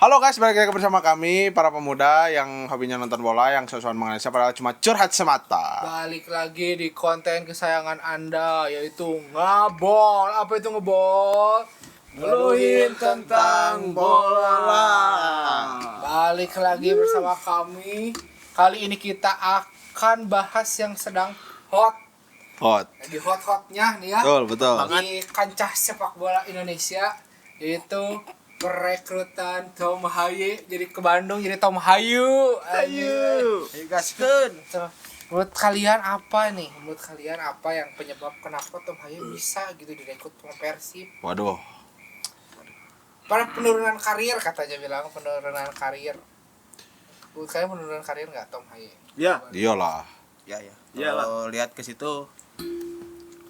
Halo guys, balik lagi bersama kami para pemuda yang hobinya nonton bola, yang sesuatu menganalisa padahal cuma curhat semata. Balik lagi di konten kesayangan Anda, yaitu ngabol. Apa itu ngebol? Ngeluhin tentang bola. Balik lagi bersama kami. Kali ini kita akan bahas yang sedang hot. Lagi hot-hotnya nih ya. Betul. Di kancah sepak bola Indonesia, yaitu perekrutan Tom Haye jadi ke Bandung jadi Tom Hayu. Ayo gaskeun. Menurut kalian apa nih? Menurut kalian apa yang penyebab kenapa Tom Haye bisa gitu direkrut sama Persib? Waduh. Pada penurunan karir katanya bilang penurunan karir. Menurut kalian penurunan karir nggak Tom Haye? Ya, Iyalah. Ya. Iyalah. Kalau lihat ke situ,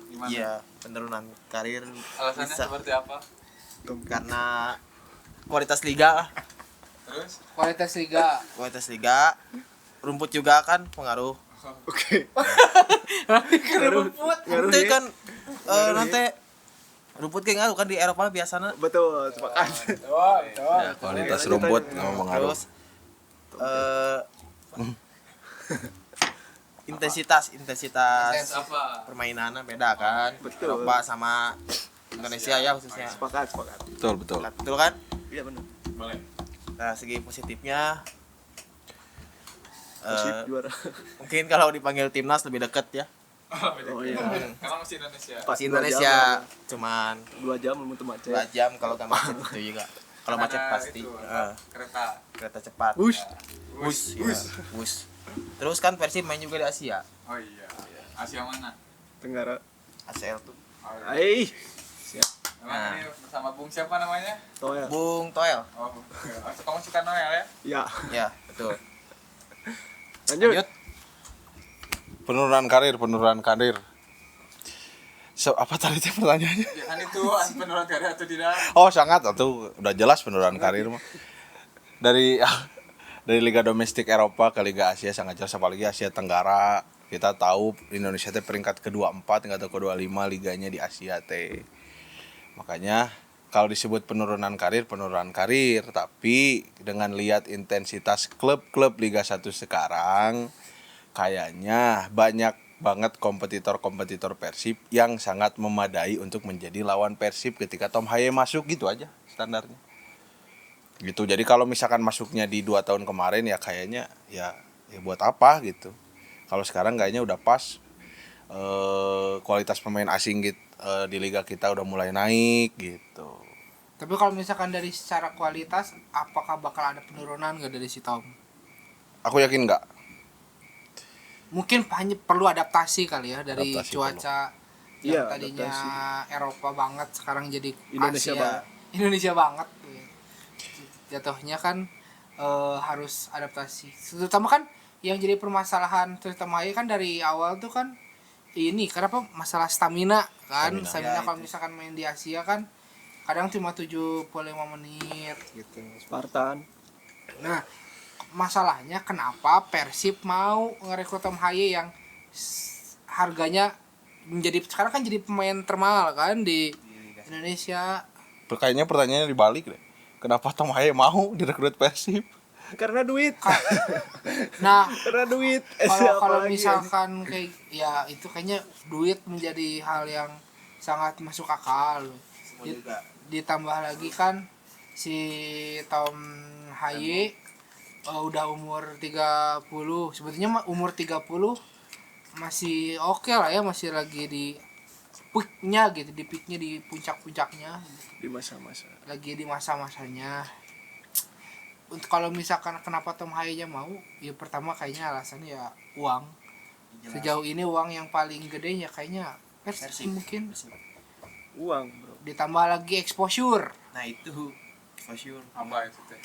Gimana? iya penurunan karir Alasannya bisa seperti apa? karena kualitas liga, Kualitas liga. rumput juga kan pengaruh. oke. Rumput. Nanti kan nanti rumput kayak ngaruh kan di Eropa biasanya. Betul, sepakat. Ya, kualitas rumput nggak mengaruh. Terus intensitas Apa? permainannya beda kan. Betul. Eropa sama Indonesia ya khususnya. Sepakat. Betul. Betul kan? Iya benar. Boleh. Nah, segi positifnya Persib juara. mungkin kalau dipanggil timnas lebih deket ya. Oh iya. Karena masih Indonesia. Pas 2 Indonesia jam. cuman 2 jam belum macet. 2 jam kalau nggak macet itu juga. Kalau macet Karena pasti itu, kereta kereta. cepat. Wush. Bus. Terus kan Persib main juga di Asia. Oh iya. Asia mana? Tenggara. ACL tuh. Oh, iya. Ai, Emang Nah. ini bersama Bung siapa namanya? Toel. Bung Toel. Oh, Bung. Kamu suka Noel ya? Ya, Ya, betul. lanjut. Penurunan karir. Apa tadi teh pertanyaannya? Ya kan itu penurunan karir atau tidak? Oh, sangat atau udah jelas penurunan karir mah. Dari Liga Domestik Eropa ke Liga Asia sangat jelas, apalagi Asia Tenggara. Kita tahu Indonesia teh peringkat ke-24 atau ke-25 liganya di Asia teh. Makanya kalau disebut penurunan karir, tapi dengan lihat intensitas klub-klub Liga 1 sekarang, kayaknya banyak banget kompetitor Persib yang sangat memadai untuk menjadi lawan Persib ketika Tom Haye masuk, gitu aja standarnya. Gitu. Jadi kalau misalkan masuknya di 2 tahun kemarin ya kayaknya ya buat apa gitu. Kalau sekarang kayaknya udah pas, kualitas pemain asing gitu di liga kita udah mulai naik gitu. Tapi kalau misalkan dari secara kualitas, apakah bakal ada penurunan nggak dari si Tom? Aku yakin enggak. Mungkin hanya perlu adaptasi kali ya dari Adaptasi cuaca Iya, yang tadinya adaptasi. Eropa banget sekarang jadi Indonesia Asia. banget. Indonesia banget. Jatuhnya kan harus adaptasi. Terutama kan yang jadi permasalahan terutama kan dari awal tuh kan ini kenapa masalah stamina kan. Stamina Ya, kalau itu. misalkan main di Asia kan kadang cuma 75 menit gitu. Spartan. Nah, masalahnya kenapa Persib mau ngerekrut Tom Haye yang harganya menjadi sekarang kan jadi pemain termahal kan di Indonesia. Kayaknya pertanyaannya dibalik deh. Kenapa Tom Haye mau direkrut Persib? Karena duit. Nah, Karena duit. kalau misalkan kayak ya itu kayaknya duit menjadi hal yang sangat masuk akal. Ditambah lagi kan si Tom Haye udah umur 30. Sebetulnya umur 30 masih oke lah ya, masih lagi di peaknya gitu, di peaknya, di puncak-puncaknya di masa-masa. lagi di masa-masanya. Untuk kalau misalkan kenapa Tom Haye mau, ya pertama kayaknya alasannya ya uang. Sejauh ini uang yang paling gede ya kayaknya Persib mungkin. Uang, bro. Ditambah lagi exposure. Nah, itu for sure. Apa itu teh?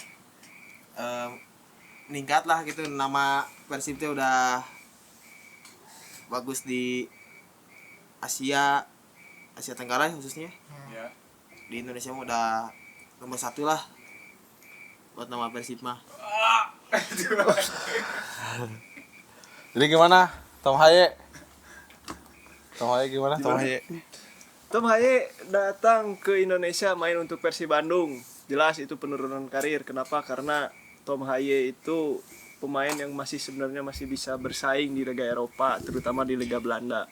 Meningkat lah gitu, nama Persib itu udah bagus di Asia Tenggara khususnya. Ya. Di Indonesia mah udah nomor 1 lah buat nama Persib mah. Jadi gimana Tom Haye? Tom Haye Tom Haye datang ke Indonesia main untuk Persib Bandung. jelas itu penurunan karir. Kenapa? Karena Tom Haye itu pemain yang sebenarnya masih bisa bersaing di Liga Eropa, terutama di Liga Belanda.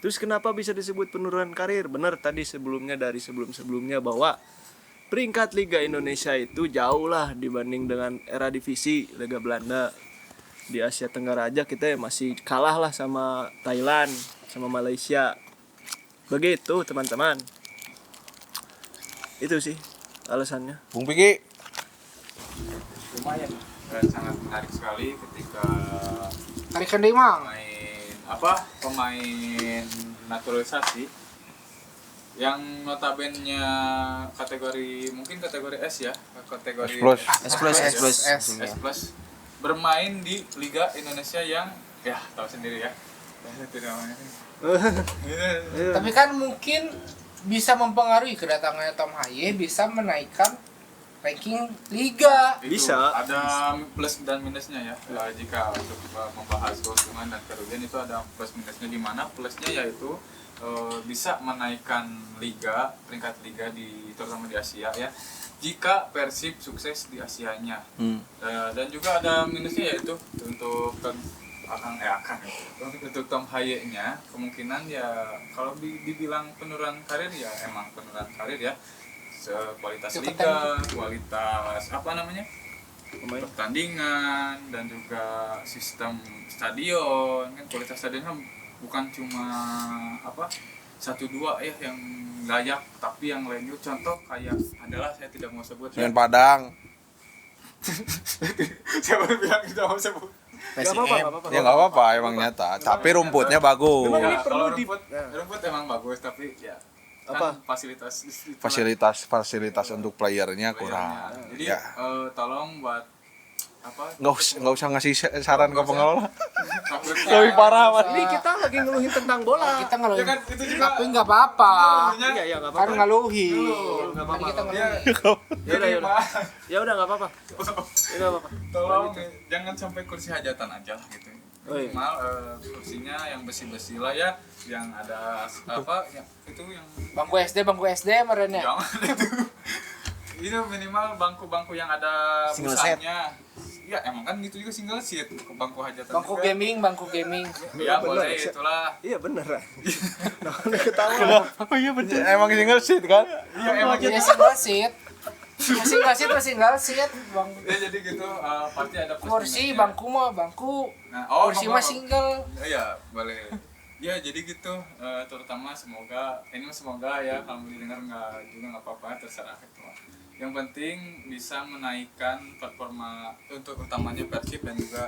Terus kenapa bisa disebut penurunan karir? Benar tadi dari sebelum-sebelumnya bahwa peringkat Liga Indonesia itu jauh lah dibanding dengan era divisi Liga Belanda. Di Asia Tenggara aja kita ya masih kalah lah sama Thailand, sama Malaysia. Begitu teman-teman. Itu sih alasannya. Bung Piki. Lumayan dan sangat menarik sekali ketika Tarikan deh mang. pemain naturalisasi yang notabene mungkin kategori S ya, kategori S plus. S plus bermain di Liga Indonesia yang ya tahu sendiri ya. Itu namanya. Tapi kan mungkin bisa mempengaruhi kedatangannya Tom Haye, bisa menaikkan ranking liga. Itu Bisa. ada plus dan minusnya ya. Jika untuk membahas keuntungan dan kerugian itu ada plus minusnya, di mana plusnya yaitu bisa menaikkan peringkat liga terutama di Asia ya. Jika Persib sukses di Asianya. Dan juga ada minusnya yaitu untuk untuk Tom Haye-nya kemungkinan ya kalau dibilang penurunan karir ya emang penurunan karir ya. Kualitas liga, kualitas pertandingan dan juga sistem stadion kan, kualitas stadion kan bukan cuma 1-2 ya yang layak, tapi yang lainnya contoh kayak adalah saya tidak mau sebut Semen Padang. siapa bilang tidak mau sebut Gak apa-apa. Ya nggak apa-apa, emang nyata. Tapi rumputnya bagus. Memang ini ya, perlu kalau di- rumput emang bagus tapi ya Apa? kan Fasilitas untuk playernya kurang. jadi Ya. tolong buat Nggak usah ngasih saran ke pengelola. takutnya- Lebih parah, Mas. Ini kita lagi ngeluhin tentang bola. Kita ngeluhin. Ya kan, itu juga- Tapi nggak apa-apa. Iya, enggak Kan apa-apa. ngeluhin. Nggak Kan apa-apa. kita Ya, ngeluhin. Ya udah, ya udah. Pak, Ya udah enggak apa-apa. Ya enggak apa-apa. tolong jangan sampai kursi hajatan aja lah gitu. Oh, iya. Minimal kursinya yang besi-besi lah ya, yang ada ya, itu yang Bangku SD merenya. jangan itu minimal bangku-bangku yang ada Single set. busanya. Ya emang kan gitu juga single seat bangku hajatan. Bangku juga. gaming. Ya Bener, boleh Seth. itulah. Iya bener. Nah, ketawa. Oh iya betul. Emang single seat kan? Ya emang Ya single seat. Single seat. Bang. ya jadi gitu pasti ada plus Kursi minusnya. bangku mah bangku. Nah, Kursi mah single. Iya, boleh. Ya, jadi gitu. Terutama semoga ya kalau didengar nggak apa-apa, terserah itu. Yang penting bisa menaikkan performa untuk utamanya Persib dan juga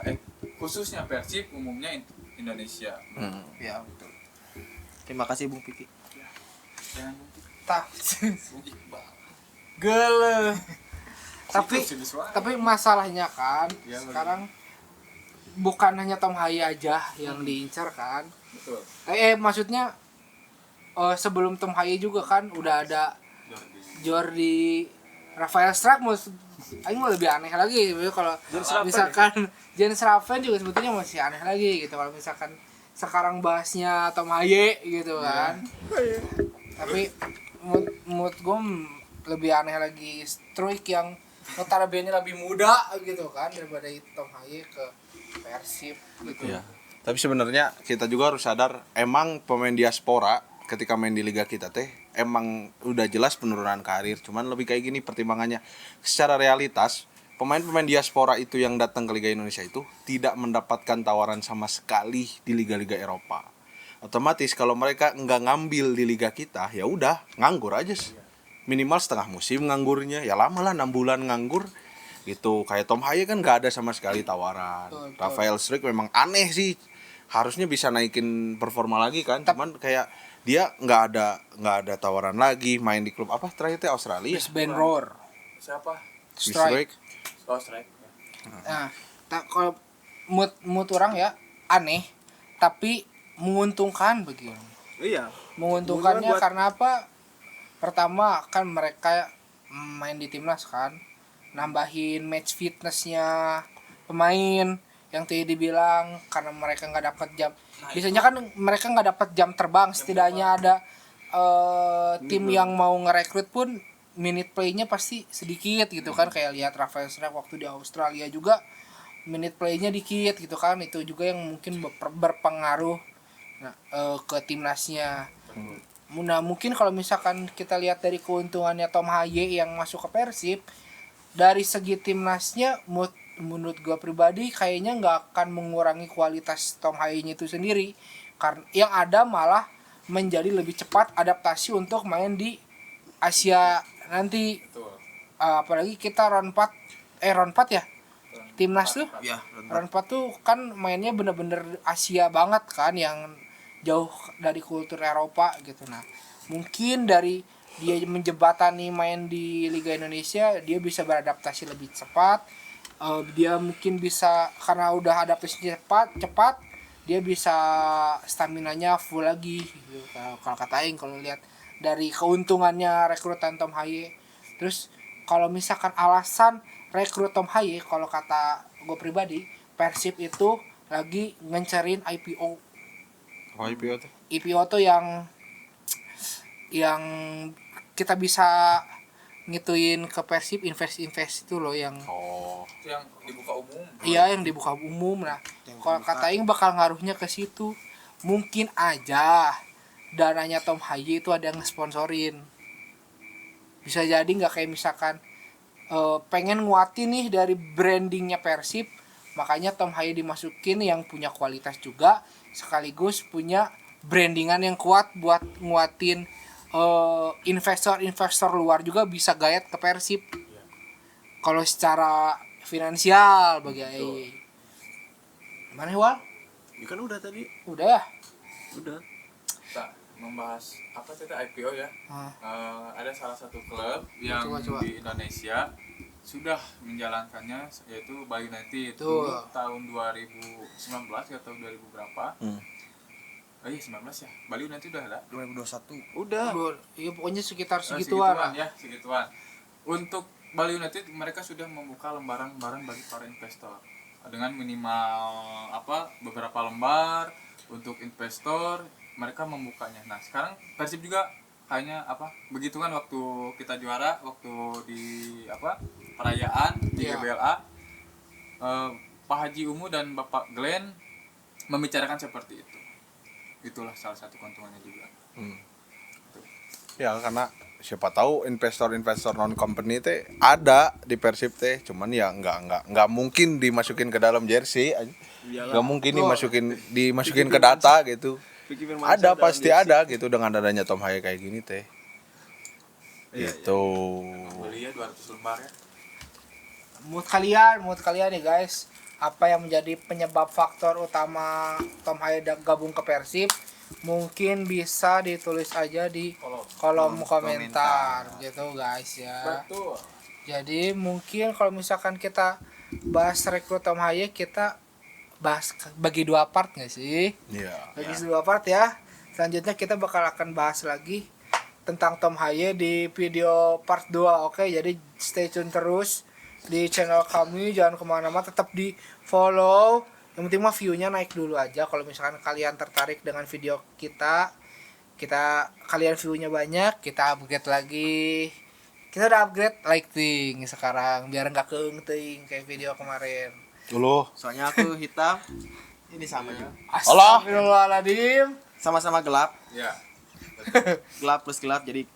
khususnya Persib, umumnya Indonesia. Ya betul. Terima kasih Bung Piki. Jangan Tah. Bung Iqbal. Gele. Tapi Itu sih suara. tapi masalahnya kan Ya, sekarang bukan hanya Tom Haye aja yang diincar kan. Betul. Maksudnya sebelum Tom Haye juga kan udah ada Jordi Rafael Struijk aing mau lebih aneh lagi kalau misalkan Jens Raven juga sebetulnya masih aneh lagi gitu kalau misalkan sekarang bahasnya Tom Haye gitu kan. Tapi menurut gue lebih aneh lagi Struijk yang notabene lebih muda gitu kan daripada Tom Haye ke Persib gitu. Iya. Tapi sebenarnya kita juga harus sadar emang pemain diaspora ketika main di liga kita emang udah jelas penurunan karir. Cuman lebih kayak gini pertimbangannya. Secara realitas pemain-pemain diaspora itu yang datang ke Liga Indonesia itu tidak mendapatkan tawaran sama sekali di liga-liga Eropa. Otomatis kalau mereka nggak ngambil di liga kita, ya udah nganggur aja. Minimal setengah musim nganggurnya. Ya lama lah 6 bulan nganggur. Gitu. Kayak Tom Haye kan nggak ada sama sekali tawaran. Betul. Rafael Struijk memang aneh sih. Harusnya bisa naikin performa lagi kan. Cuman kayak dia nggak ada tawaran lagi main di klub apa terakhir teh Australia. Ben Roar. Siapa? Strike. Oh, Strike. Nah, kalau mood orang ya aneh, tapi menguntungkan bagi orang. Iya. Menguntungkannya Menguntungkan buat- karena apa? Pertama kan mereka main di timnas kan, nambahin match fitnessnya pemain yang tadi dibilang karena mereka nggak dapat jam. Biasanya kan mereka nggak dapat jam terbang, setidaknya ada tim yang mau ngerekrut pun minute playnya pasti sedikit gitu kan, kayak lihat Rafael Struijk waktu di Australia juga minute playnya dikit gitu kan, itu juga yang mungkin berpengaruh ke timnasnya. Nah mungkin kalau misalkan kita lihat dari keuntungannya Tom Haye yang masuk ke Persib, dari segi timnasnya menurut gue pribadi kayaknya nggak akan mengurangi kualitas Tom Haye itu sendiri, karena yang ada malah menjadi lebih cepat adaptasi untuk main di Asia nanti. Betul. Apalagi kita round 4 ya timnas tuh. Ya, Round 4 tuh kan mainnya bener-bener Asia banget kan, yang jauh dari kultur Eropa gitu. Nah mungkin dari dia menjembatani main di Liga Indonesia, dia bisa beradaptasi lebih cepat. Dia mungkin bisa, karena udah adaptasi cepat dia bisa staminanya full lagi gitu. Kalau kata Aing, kalau lihat dari keuntungannya rekrutan Tom Haye. Terus kalau misalkan alasan rekrut Tom Haye, kalau kata gue pribadi, Persib itu lagi ngencerin IPO. Oh, IPO tuh. IPO tuh yang kita bisa ngituin ke Persib, invest itu loh, yang Oh. Itu yang dibuka umum. iya yang dibuka umum. Nah kalau kata Aing bakal ngaruhnya ke situ. Mungkin aja dananya Tom Haye itu ada yang ngesponsorin, bisa jadi nggak kayak misalkan pengen nguatin nih dari brandingnya Persib, makanya Tom Haye dimasukin yang punya kualitas juga sekaligus punya brandingan yang kuat buat nguatin investor luar juga bisa gayat ke Persib kalau secara finansial bagi Aing. Mana Wal? Ya kan udah tadi. Udah ya? Udah. Kita membahas apa tadi IPO ya. Ada salah satu klub yang Coba. di Indonesia sudah menjalankannya, yaitu Bali United itu Tuh. tahun 2019 atau 2000 berapa. Oh iya 19 ya. Bali United udah ada. 2021. Udah. Iya pokoknya sekitar segituan lah. Ya, segituan. Untuk Bali United mereka sudah membuka lembaran-lembaran bagi para investor dengan minimal beberapa lembar untuk investor, mereka membukanya. Nah sekarang Persib juga kayaknya begitu kan, waktu kita juara, waktu di perayaan di Iya. GBLA, Pak Haji Umu dan Bapak Glenn membicarakan seperti itu. Itulah salah satu keuntungannya juga. Ya karena siapa tahu investor non company teh ada di Persib teh, cuman ya nggak mungkin dimasukin ke dalam jersey, nggak mungkin dimasukin ke data gitu. Vicky Firmansyah Ada dalam pasti jersey. ada gitu dengan adanya Tom Haye kayak gini teh. Gitu. Beli ya 200 lembar ya. Menurut kalian nih guys, apa yang menjadi penyebab faktor utama Tom Haye gabung ke Persib? Mungkin bisa ditulis aja di kolom komentar gitu guys ya. Betul. Jadi mungkin kalau misalkan kita bahas rekrut Tom Haye, kita bahas bagi 2 part nggak sih? Iya. Bagi 2 part ya. Selanjutnya kita bakal akan bahas lagi tentang Tom Haye di video part 2. Oke, jadi stay tune terus di channel kami, jangan kemana-mana, tetap di follow. Yang penting mah view-nya naik dulu aja. Kalau misalkan kalian tertarik dengan video kalian view-nya banyak, kita upgrade lagi. Kita udah upgrade lighting sekarang biar nggak keung-ting kayak video kemarin. Dulu. Soalnya aku hitam. Ini sama juga. Astagfirullahaladzim. Sama-sama gelap. Ya. Gelap plus gelap jadi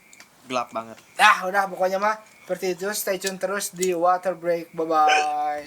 gelap banget. Udah pokoknya mah seperti itu. Stay tune terus di Water Break. Bye bye.